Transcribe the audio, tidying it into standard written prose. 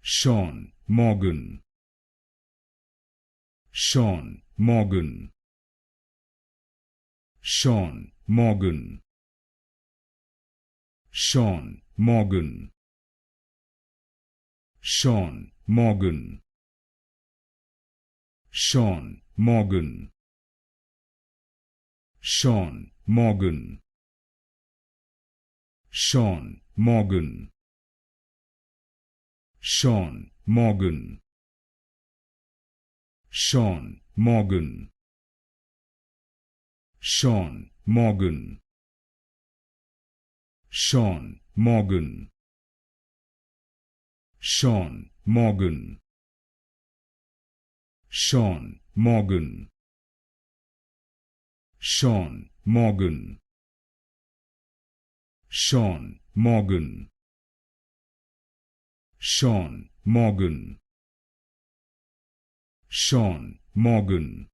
Shaun Morgan, Shaun Morgan, Shaun Morgan, Shaun Morgan, Shaun Morgan, Shaun Morgan, Shaun Morgan, Shaun Morgan, Shaun Morgan, Shaun Morgan, Shaun Morgan, Shaun Morgan, Shaun Morgan, Shaun Morgan, Shaun Morgan, Shaun Morgan, Shaun Morgan, Shaun Morgan,